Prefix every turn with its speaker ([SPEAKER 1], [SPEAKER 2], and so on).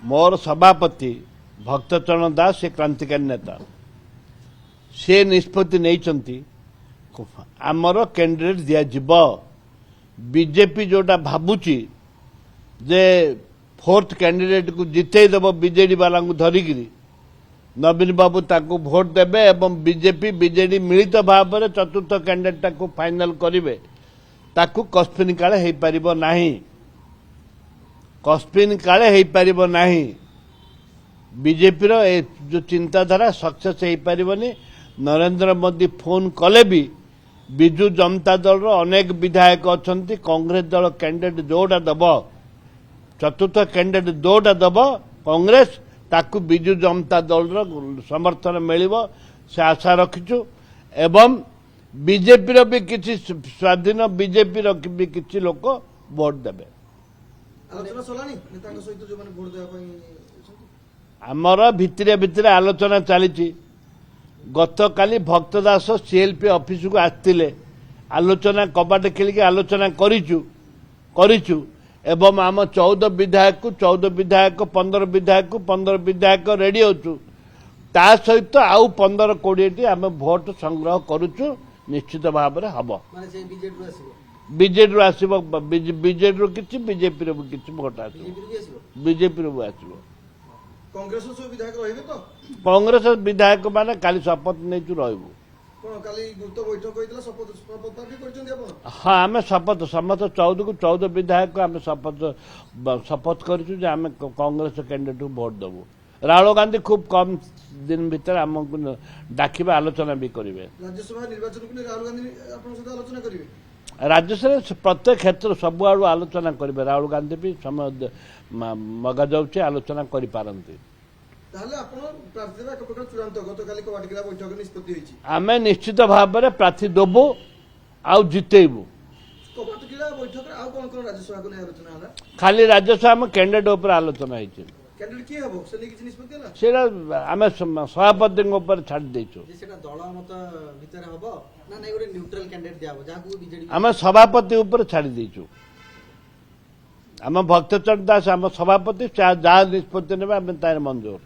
[SPEAKER 1] मोर सभापति भक्तचरण दास से क्रांतिकारी नेता से निष्पत्ति नहीं आमर कैंडिडेट दिज्व बीजेपी जोटा भावुची जे फोर्थ कैंडिडेट को जितेदेव बीजेडी वाला धरिकी नवीन बाबू ताकू भोट देबे एवं बीजेपी बीजेडी मिलित भाव में चतुर्थ कैंडिडेट को फाइनल करेंगे ताकू कस्पिन काले हो पारिबो नाही कस्पिन काले हो पारिबो नाही बीजेपी रो जो चिंताधारा सक्सेस हो पारिबोनी नरेंद्र मोदी फोन कले भी बिजु जनता दल रो अनेक विधायक अछंती कांग्रेस दल कैंडिडेट जोड़ा दब चतुर्थ कैंडिडेट जोड़ा दब कांग्रेस ताकू बिजु जनता दल रो समर्थन मिलिबो से आशा रखिछु एवं बीजेपी रो भी किछि स्वाधीन बीजेपी रो भी किछि लोक वोट देबे
[SPEAKER 2] आलोचना सलानी नेताଙ୍କ ସହିତ जो माने वोट देबा पई
[SPEAKER 1] आमर भितरे भितरे आलोचना चली गत काली भक्त दास सीएलपी ऑफिस को आसते आलोचना कबाट खेलिक आलोचना करिचु एवं आम 14 विधायक 15 विधायक रेडी होचु ता सहित आउ 15-20 आम भोट संग्रह करुचु निश्चित भाव में हम
[SPEAKER 2] माने जे बीजेडी आसीबो
[SPEAKER 1] बीजेडी आसब बीजेडी किछि बीजेपी रो किछि भोट आसब बीजेपी रो आसब
[SPEAKER 2] कांग्रेस सो विधायक रहिबे तो
[SPEAKER 1] कांग्रेस विधायक माने काली शपथ नहीं रहबू
[SPEAKER 2] कोन काली गुरुत्व बैठक होइतला शपथ भी करछन आपण
[SPEAKER 1] हाँ आम शपथ समस्त 14 को 14 विधायक आम शपथ करूँ आम कांग्रेस कैंडिडेट को भोट देवु राहुल गांधी खूब कम दिन भीतर आमको डाकिबा आलोचना भी करेंगे
[SPEAKER 2] राज्यसभा निर्वाचन को राहुल गांधी आपण सहित आलोचना करिवे
[SPEAKER 1] राज्यसभा प्रत्येक क्षेत्र सब आड़ आलोचना करेंगे राहुल गांधी भी समय मगा जाऊे आलोचना कर पारती आम निश्चित भाव में प्रार्थी देबू आउ जितेबू खाली राज्यसभा में कैंडिडेट उपर आलोचना होती आम सभापति छाड़ देचु आम सभापति उपर छाड़ देचु आम भक्तचरण दास आम सभापति जहाँ निष्पत्ति ने मंजूर